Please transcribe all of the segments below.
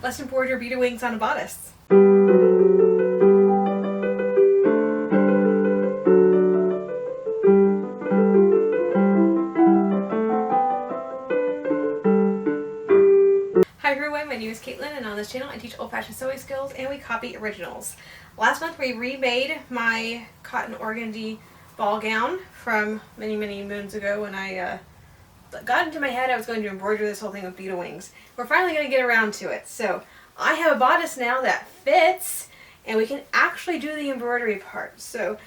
Let's embroider beetle wings on a bodice. Hi everyone, my name is Caitlin, and on this channel I teach old-fashioned sewing skills and we copy originals. Last month we remade my cotton organdy ball gown from many moons ago when I got into my head I was going to embroider this whole thing with beetle wings. We're finally going to get around to it. So I have a bodice now that fits and we can actually do the embroidery part. So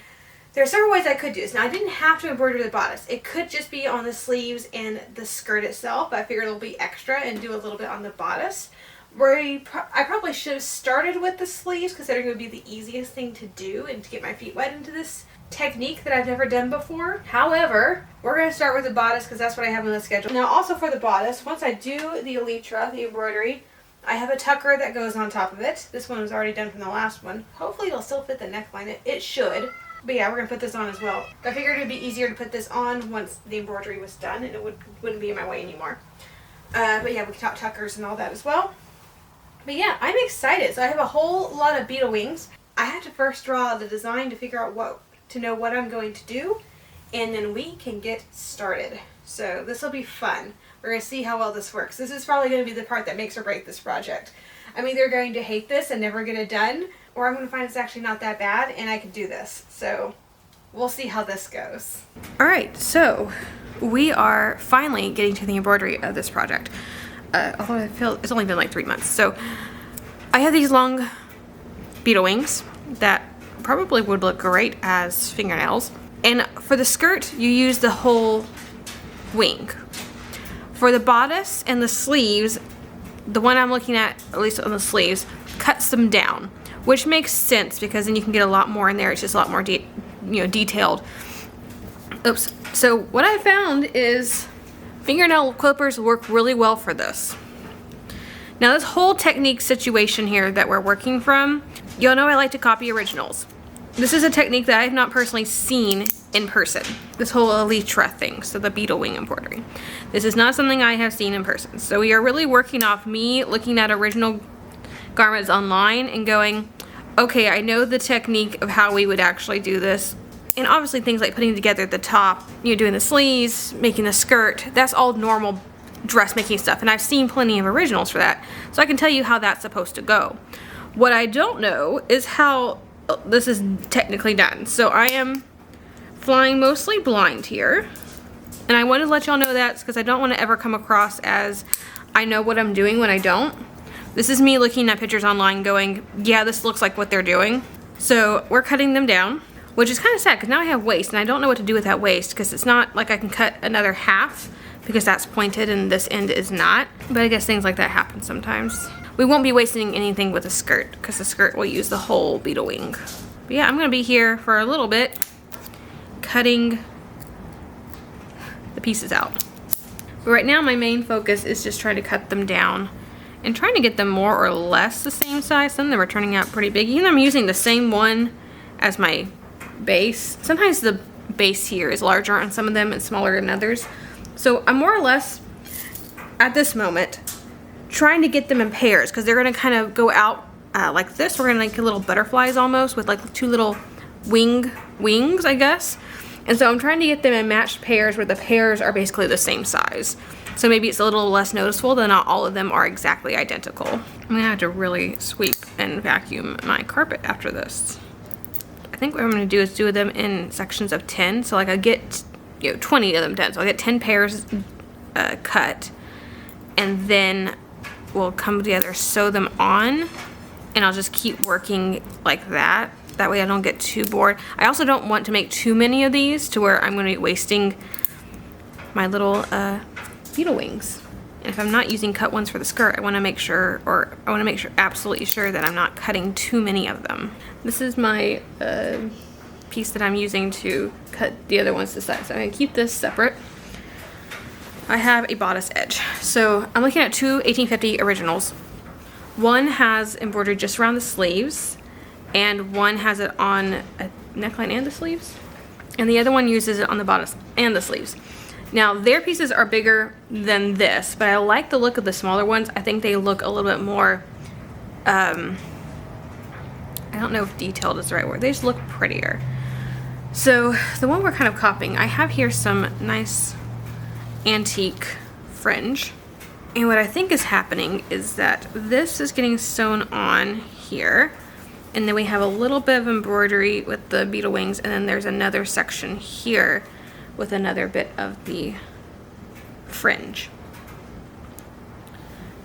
there are several ways I could do this. Now I didn't have to embroider the bodice. It could just be on the sleeves and the skirt itself, but I figured it'll be extra and do a little bit on the bodice. I probably should have started with the sleeves considering it would be the easiest thing to do and to get my feet wet into this technique that I've never done before. However, we're going to start with the bodice because that's what I have on the schedule. Now also for the bodice, once I do the elytra, the embroidery, I have a tucker that goes on top of it. This one was already done from the last one. Hopefully it'll still fit the neckline. It should. But yeah, we're going to put this on as well. I figured it would be easier to put this on once the embroidery was done and it wouldn't be in my way anymore. But yeah, we can talk tuckers and all that as well. But yeah, I'm excited. So I have a whole lot of beetle wings. I have to first draw the design to figure out to know what I'm going to do, and then we can get started. So this will be fun. We're going to see how well this works. This is probably going to be the part that makes or breaks this project. I'm either going to hate this and never get it done, or I'm going to find it's actually not that bad and I can do this. So we'll see how this goes. Alright, so we are finally getting to the embroidery of this project. Although I feel it's only been like 3 months. So I have these long beetle wings that probably would look great as fingernails. And for the skirt, you use the whole wing. For the bodice and the sleeves, the one I'm looking at least on the sleeves, cuts them down, which makes sense because then you can get a lot more in there. It's just a lot more detailed. Oops. So what I found is fingernail clippers work really well for this. Now this whole technique situation here that we're working from, you'll know I like to copy originals. This is a technique that I have not personally seen in person. This whole elytra thing, so the beetle wing embroidery. This is not something I have seen in person. So we are really working off me looking at original garments online and going, okay, I know the technique of how we would actually do this. And obviously things like putting together the top, doing the sleeves, making the skirt, that's all normal dressmaking stuff. And I've seen plenty of originals for that. So I can tell you how that's supposed to go. What I don't know is how this is technically done. So I am flying mostly blind here. And I wanted to let y'all know that because I don't want to ever come across as I know what I'm doing when I don't. This is me looking at pictures online going, yeah, this looks like what they're doing. So we're cutting them down, which is kind of sad because now I have waist and I don't know what to do with that waist because it's not like I can cut another half because that's pointed and this end is not. But I guess things like that happen sometimes. We won't be wasting anything with the skirt because the skirt will use the whole beetle wing. But yeah, I'm going to be here for a little bit cutting the pieces out. But right now my main focus is just trying to cut them down and trying to get them more or less the same size. Some of them are turning out pretty big. Even though I'm using the same one as my base. Sometimes the base here is larger on some of them and smaller than others. So I'm more or less, at this moment, trying to get them in pairs because they're going to kind of go out like this. We're going to make little butterflies almost with like 2 little wings, I guess. And so I'm trying to get them in matched pairs where the pairs are basically the same size. So maybe it's a little less noticeable that not all of them are exactly identical. I'm going to have to really sweep and vacuum my carpet after this. I think what I'm going to do is do them in sections of 10. So like I get 20 of them done. So I'll get 10 pairs cut. And then we'll come together, sew them on. And I'll just keep working like that. That way I don't get too bored. I also don't want to make too many of these to where I'm going to be wasting my little beetle wings. And if I'm not using cut ones for the skirt, I want to make sure, absolutely sure that I'm not cutting too many of them. This is my piece that I'm using to cut the other ones to size. So I'm going to keep this separate. I have a bodice edge. So I'm looking at 2 1850 originals. One has embroidery just around the sleeves, and one has it on a neckline and the sleeves, and the other one uses it on the bodice and the sleeves. Now their pieces are bigger than this, but I like the look of the smaller ones. I think they look a little bit more I don't know if detailed is the right word. They just look prettier. So the one we're kind of copying, I have here some nice antique fringe. And what I think is happening is that this is getting sewn on here. And then we have a little bit of embroidery with the beetle wings, and then there's another section here with another bit of the fringe.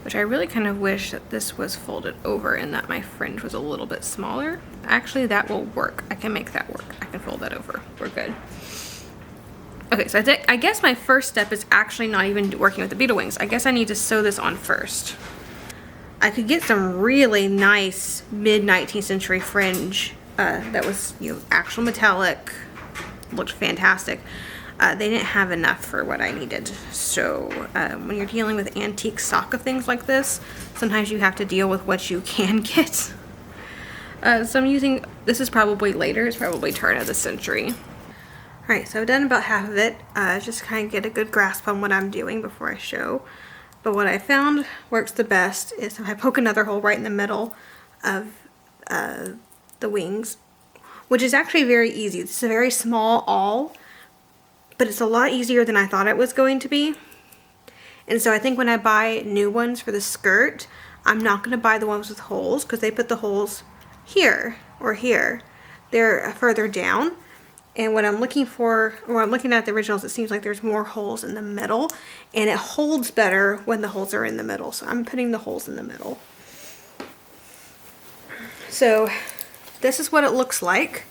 Which I really kind of wish that this was folded over and that my fringe was a little bit smaller. Actually, that will work. I can make that work. I can fold that over. We're good. Okay, so I guess my first step is actually not even working with the beetle wings. I guess I need to sew this on first. I could get some really nice mid-19th century fringe that was, you know, actual metallic, looked fantastic. They didn't have enough for what I needed. So when you're dealing with antique stock of things like this, sometimes you have to deal with what you can get. So I'm using, this is probably later, it's probably turn of the century. Alright, so I've done about half of it, just kind of get a good grasp on what I'm doing before I show. But what I found works the best is if I poke another hole right in the middle of the wings, which is actually very easy. It's a very small awl, but it's a lot easier than I thought it was going to be. And so I think when I buy new ones for the skirt, I'm not going to buy the ones with holes because they put the holes here or here. They're further down. And what I'm looking for, or I'm looking at the originals, it seems like there's more holes in the middle, and it holds better when the holes are in the middle. So I'm putting the holes in the middle. So this is what it looks like.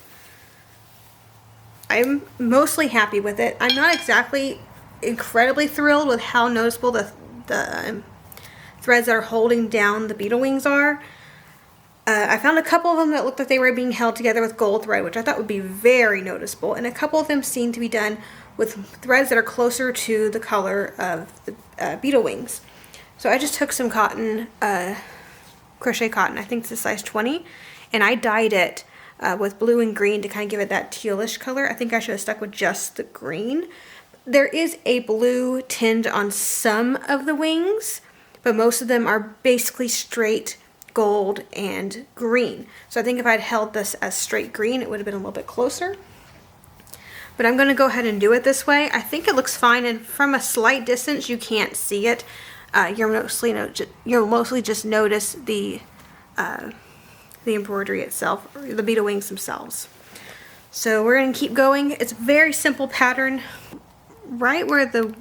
I'm mostly happy with it. I'm not exactly incredibly thrilled with how noticeable the threads that are holding down the beetle wings are. I found a couple of them that looked like they were being held together with gold thread, which I thought would be very noticeable. And a couple of them seem to be done with threads that are closer to the color of the beetle wings. So I just took some cotton, crochet cotton, I think it's a size 20, and I dyed it with blue and green to kind of give it that tealish color. I think I should have stuck with just the green. There is a blue tinge on some of the wings, but most of them are basically straight gold and green. So I think if I'd held this as straight green, it would have been a little bit closer. But I'm going to go ahead and do it this way. I think it looks fine, and from a slight distance you can't see it. You'll mostly just notice the embroidery itself, or the beetle wings themselves. So we're going to keep going. It's a very simple pattern. Right where the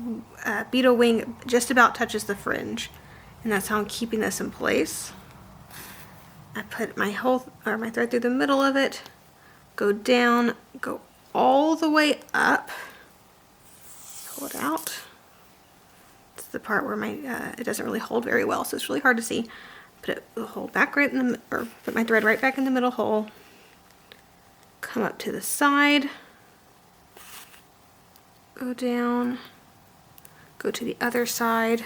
beetle wing just about touches the fringe, and that's how I'm keeping this in place. I put my my thread through the middle of it, go down, go all the way up, pull it out. It's the part where it doesn't really hold very well, so it's really hard to see. Put the hole back right in the, or put my thread right back in the middle hole. Come up to the side, go down, go to the other side,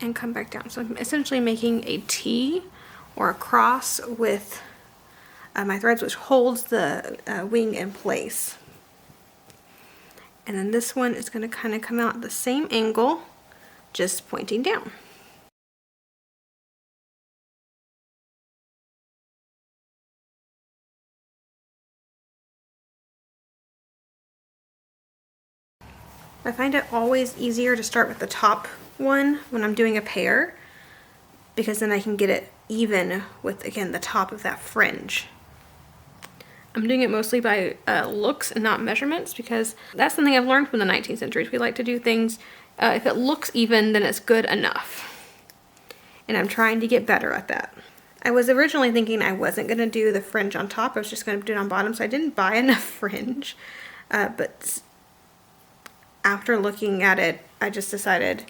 and come back down. So I'm essentially making a T or a cross with my threads, which holds the wing in place. And then this one is going to kind of come out at the same angle, just pointing down. I find it always easier to start with the top one when I'm doing a pair, because then I can get it even with, again, the top of that fringe. I'm doing it mostly by looks and not measurements, because that's something I've learned from the 19th century. We like to do things, if it looks even, then it's good enough. And I'm trying to get better at that. I was originally thinking I wasn't going to do the fringe on top, I was just going to do it on bottom, so I didn't buy enough fringe. But after looking at it, I just decided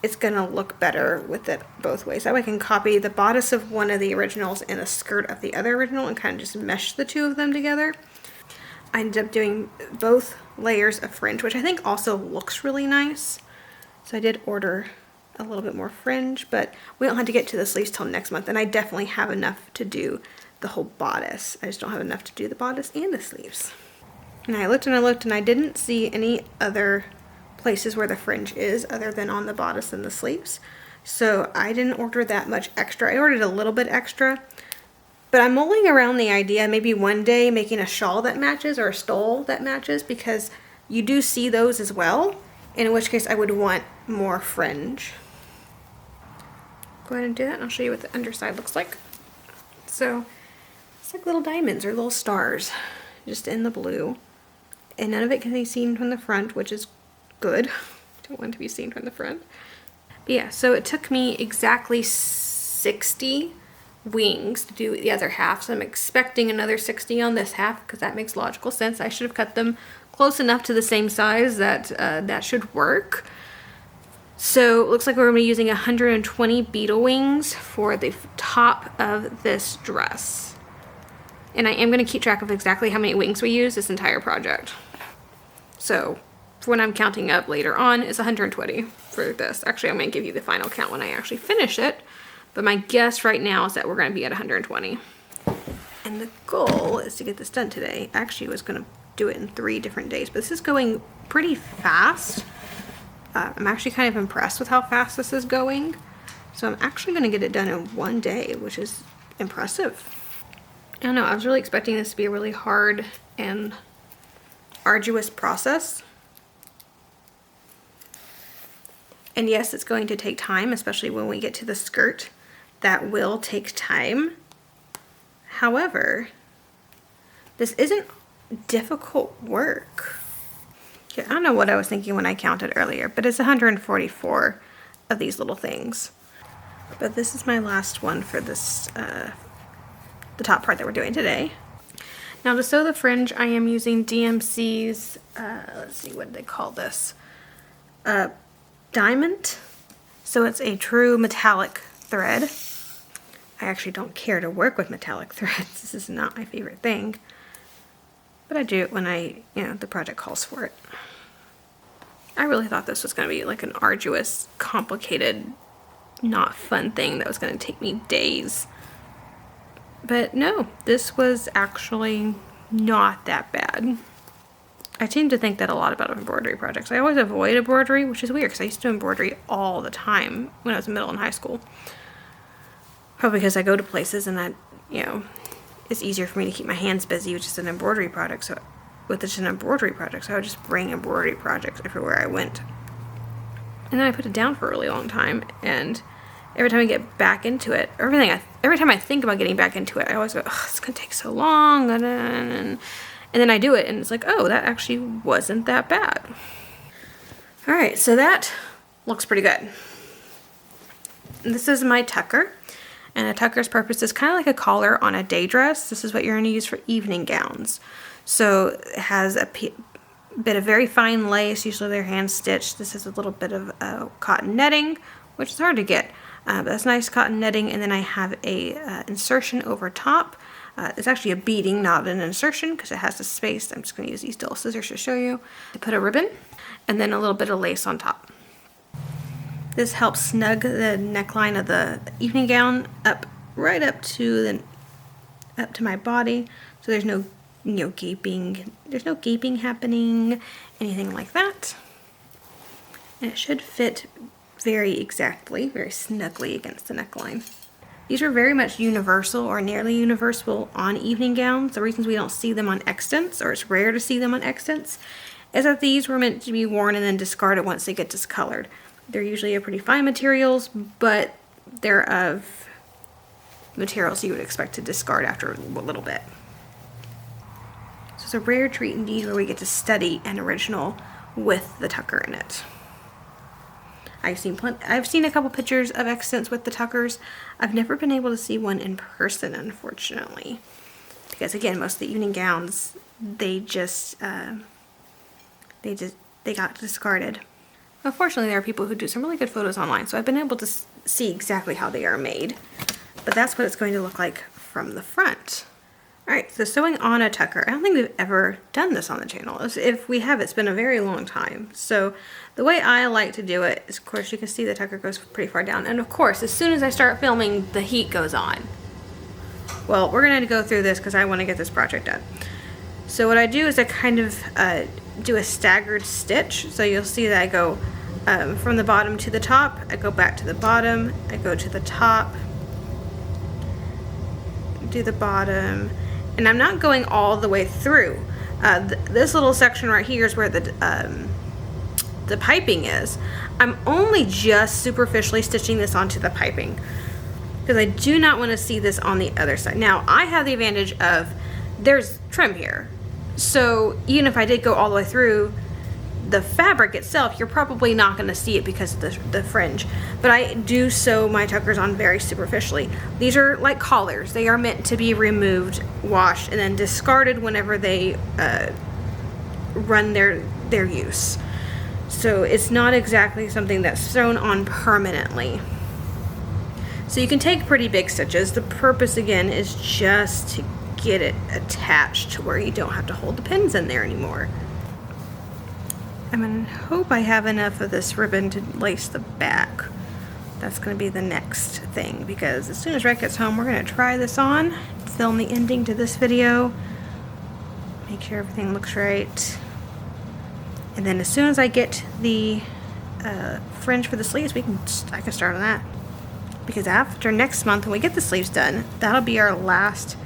it's gonna look better with it both ways. That way I can copy the bodice of one of the originals and the skirt of the other original and kind of just mesh the two of them together. I ended up doing both layers of fringe, which I think also looks really nice. So I did order a little bit more fringe, but we don't have to get to the sleeves till next month, and I definitely have enough to do the whole bodice. I just don't have enough to do the bodice and the sleeves. And I looked and I didn't see any other places where the fringe is other than on the bodice and the sleeves. So I didn't order that much extra. I ordered a little bit extra, but I'm mulling around the idea maybe one day making a shawl that matches or a stole that matches, because you do see those as well, in which case I would want more fringe. Go ahead and do that and I'll show you what the underside looks like. So it's like little diamonds or little stars just in the blue, and none of it can be seen from the front, which is good. Don't want it to be seen from the front. But yeah, so it took me exactly 60 wings to do the other half, so I'm expecting another 60 on this half because that makes logical sense. I should have cut them close enough to the same size that that should work. So it looks like we're going to be using 120 beetle wings for the top of this dress. And I am going to keep track of exactly how many wings we use this entire project. So when I'm counting up later on, it's 120 for this. Actually, I'm going to give you the final count when I actually finish it. But my guess right now is that we're going to be at 120. And the goal is to get this done today. Actually, I was going to do it in 3 different days, but this is going pretty fast. I'm actually kind of impressed with how fast this is going. So I'm actually going to get it done in 1 day, which is impressive. I don't know, I was really expecting this to be a really hard and arduous process. And yes, it's going to take time, especially when we get to the skirt. That will take time. However, this isn't difficult work. I don't know what I was thinking when I counted earlier, but it's 144 of these little things. But this is my last one for this, the top part that we're doing today. Now to sew the fringe, I am using DMC's, let's see, what do they call this? Diamond. So it's a true metallic thread. I actually don't care to work with metallic threads. This is not my favorite thing. But I do it when the project calls for it. I really thought this was going to be like an arduous, complicated, not fun thing that was going to take me days. But no, this was actually not that bad. I seem to think that a lot about embroidery projects. I always avoid embroidery, which is weird because I used to embroidery all the time when I was in middle and high school. Probably because I go to places and that, it's easier for me to keep my hands busy, which is an embroidery project. So with just an embroidery project, so I would just bring embroidery projects everywhere I went. And then I put it down for a really long time, and every time I get back into it, every time I think about getting back into it, I always go, oh, it's gonna take so long, and then I do it, and it's like, oh, that actually wasn't that bad. All right, so that looks pretty good. This is my tucker. And a tucker's purpose is kind of like a collar on a day dress. This is what you're going to use for evening gowns. So it has a bit of very fine lace, usually they're hand stitched. This is a little bit of cotton netting, which is hard to get. But that's nice cotton netting. And then I have a insertion over top. It's actually a beading, not an insertion, because it has the space. I'm just going to use these dull scissors to show you. I put a ribbon and then a little bit of lace on top. This helps snug the neckline of the evening gown right up to my body, so there's no gaping. There's no gaping happening, anything like that. And it should fit very exactly, very snugly against the neckline. These are very much universal or nearly universal on evening gowns. The reasons we don't see them on extents, or it's rare to see them on extents, is that these were meant to be worn and then discarded once they get discolored. They're usually a pretty fine materials, but they're of materials you would expect to discard after a little bit. So it's a rare treat indeed where we get to study an original with the tucker in it. I've seen a couple pictures of extents with the tuckers. I've never been able to see one in person, unfortunately, because again, most of the evening gowns they got discarded. Unfortunately, there are people who do some really good photos online, so I've been able to see exactly how they are made. But that's what it's going to look like from the front. Alright, so sewing on a tucker. I don't think we've ever done this on the channel. If we have, it's been a very long time. So the way I like to do it is, of course, you can see the tucker goes pretty far down. And of course, as soon as I start filming, the heat goes on. Well, we're going to go through this because I want to get this project done. So what I do is I kind of do a staggered stitch. So you'll see that I go from the bottom to the top, I go back to the bottom, I go to the top, do the bottom, and I'm not going all the way through. This little section right here is where the piping is. I'm only just superficially stitching this onto the piping because I do not want to see this on the other side. Now, I have the advantage of there's trim here. So even if I did go all the way through the fabric itself, you're probably not going to see it because of the fringe. But I do sew my tuckers on very superficially. These are like collars. They are meant to be removed, washed, and then discarded whenever they run their use. So it's not exactly something that's sewn on permanently. So you can take pretty big stitches. The purpose again is just to get it attached to where you don't have to hold the pins in there anymore. I'm gonna hope I have enough of this ribbon to lace the back. That's gonna be the next thing, because as soon as Rhett gets home, we're gonna try this on, film the ending to this video, make sure everything looks right. And then as soon as I get the fringe for the sleeves, I can start on that. Because after next month, when we get the sleeves done, that'll be our last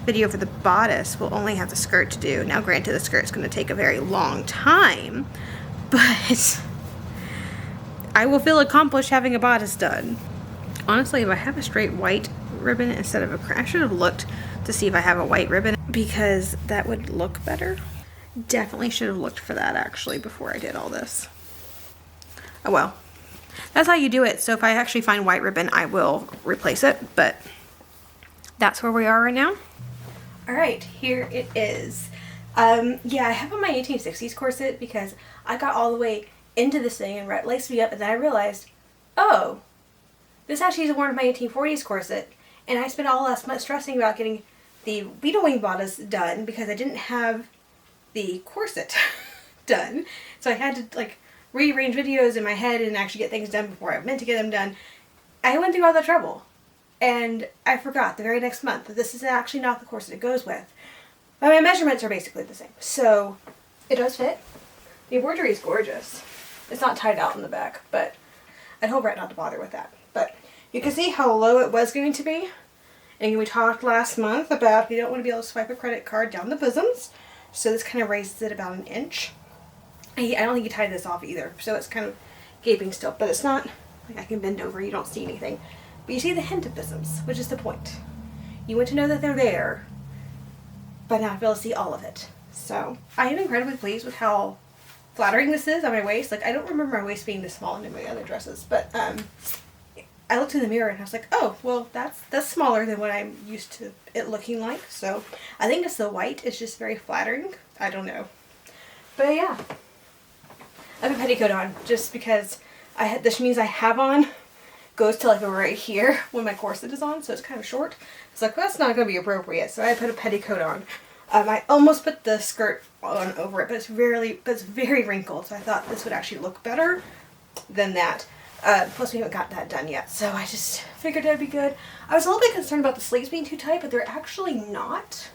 video for the bodice. We'll only have the skirt to do. Now granted, the skirt's going to take a very long time, but I will feel accomplished having a bodice done. Honestly, if I have a straight white ribbon instead of a crown, I should have looked to see if I have a white ribbon because that would look better. Definitely should have looked for that actually before I did all this. Oh well. That's how you do it. So if I actually find white ribbon, I will replace it, but that's where we are right now. All right, here it is. Yeah, I have on my 1860s corset because I got all the way into this thing and Rhett laced me up, and then I realized, oh, this actually is one of my 1840s corset, and I spent all last month stressing about getting the beetlewing bodice done because I didn't have the corset done. So I had to like rearrange videos in my head and actually get things done before I meant to get them done. I went through all the trouble and I forgot the very next month that this is actually not the corset it goes with. But my measurements are basically the same. So it does fit. The embroidery is gorgeous. It's not tied out in the back, but I told Brett not to bother with that. But you can see how low it was going to be. And we talked last month about you don't want to be able to swipe a credit card down the bosoms. So this kind of raises it about an inch. I don't think you tied this off either, so it's kind of gaping still, but it's not like I can bend over, you don't see anything. But you see the hint of bosoms, which is the point. You want to know that they're there, but not be able to see all of it. So I am incredibly pleased with how flattering this is on my waist. Like, I don't remember my waist being this small in my other dresses, but I looked in the mirror and I was like, oh, well, that's smaller than what I'm used to it looking like. So I think it's the white. It's just very flattering. I don't know. But yeah. I have a petticoat on just because this means I have on goes to like right here when my corset is on, so it's kind of short. It's like, well, that's not going to be appropriate, so I put a petticoat on. I almost put the skirt on over it, but it's very wrinkled, so I thought this would actually look better than that. Plus we haven't got that done yet, so I just figured it'd be good. I was a little bit concerned about the sleeves being too tight, but they're actually not.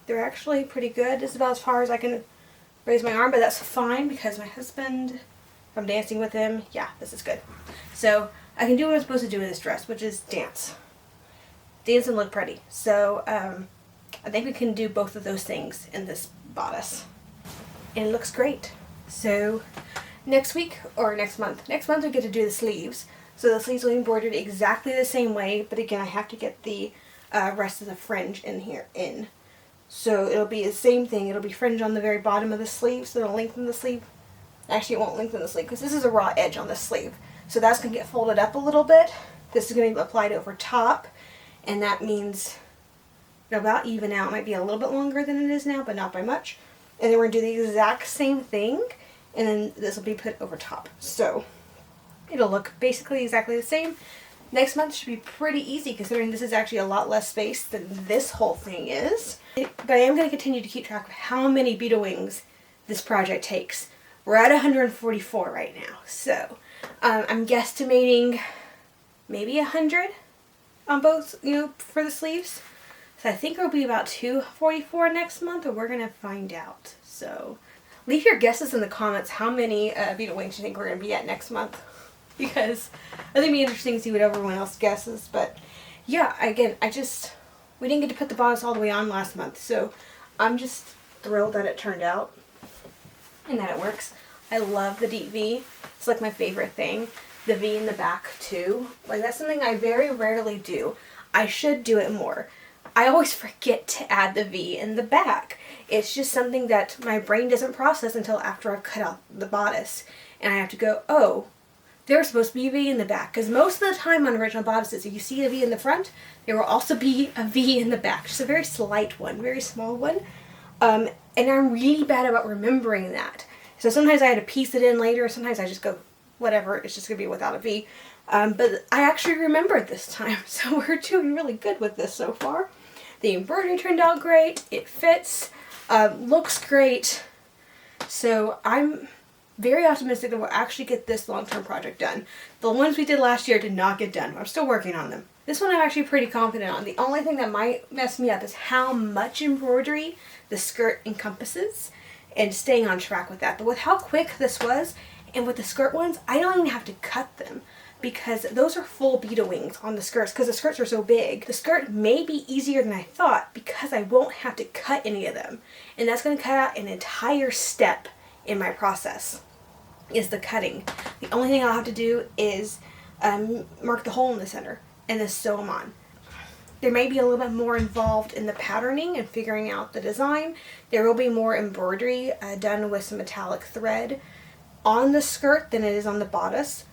They're actually pretty good. This is about as far as I can raise my arm, but that's fine because my husband, if I'm dancing with him, yeah, this is good. So I can do what I'm supposed to do in this dress, which is dance. Dance and look pretty. So I think we can do both of those things in this bodice. And it looks great. So next week, or next month we get to do the sleeves. So the sleeves will be embroidered exactly the same way, but again I have to get the rest of the fringe in here in. So it'll be the same thing. It'll be fringe on the very bottom of the sleeve, so it'll lengthen the sleeve. Actually, it won't lengthen the sleeve because this is a raw edge on the sleeve. So that's going to get folded up a little bit. This is going to be applied over top, and that means it'll about even out. It might be a little bit longer than it is now, but not by much. And then we're going to do the exact same thing, and then this will be put over top. So it'll look basically exactly the same. Next month should be pretty easy considering this is actually a lot less space than this whole thing is. But I am going to continue to keep track of how many beetle wings this project takes. We're at 144 right now, so I'm guesstimating maybe 100 on both, for the sleeves. So I think it'll be about 244 next month, or we're going to find out. So leave your guesses in the comments how many beetle wings you think we're going to be at next month. Because I think it'd be interesting to see what everyone else guesses. But yeah, again, we didn't get to put the bodice all the way on last month. So I'm just thrilled that it turned out and that it works. I love the deep V. It's like my favorite thing. The V in the back too. Like that's something I very rarely do. I should do it more. I always forget to add the V in the back. It's just something that my brain doesn't process until after I've cut out the bodice. And I have to go, oh, there's supposed to be a V in the back. Because most of the time on original bodices, if you see a V in the front, there will also be a V in the back. Just a very slight one, very small one. And I'm really bad about remembering that. So sometimes I had to piece it in later. Sometimes I just go, whatever, it's just going to be without a V. But I actually remembered this time. So we're doing really good with this so far. The embroidery turned out great. It fits. Looks great. So I'm very optimistic that we'll actually get this long-term project done. The ones we did last year did not get done. I'm still working on them. This one I'm actually pretty confident on. The only thing that might mess me up is how much embroidery the skirt encompasses and staying on track with that. But with how quick this was and with the skirt ones, I don't even have to cut them because those are full beetle wings on the skirts because the skirts are so big. The skirt may be easier than I thought because I won't have to cut any of them. And that's going to cut out an entire step in my process, is the cutting. The only thing I'll have to do is mark the hole in the center and then sew them on. There may be a little bit more involved in the patterning and figuring out the design. There will be more embroidery done with some metallic thread on the skirt than it is on the bodice.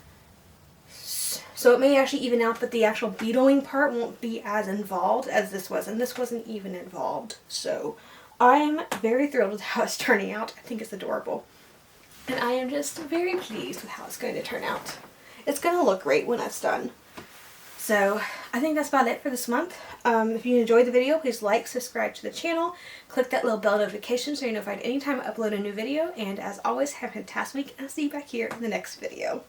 So it may actually even out, but the actual beetling part won't be as involved as this was, and this wasn't even involved. So I'm very thrilled with how it's turning out. I think it's adorable. And I am just very pleased with how it's going to turn out. It's going to look great when it's done. So I think that's about it for this month. If you enjoyed the video, please like, subscribe to the channel, click that little bell notification so you're notified anytime I upload a new video. And as always, have a fantastic week, and I'll see you back here in the next video.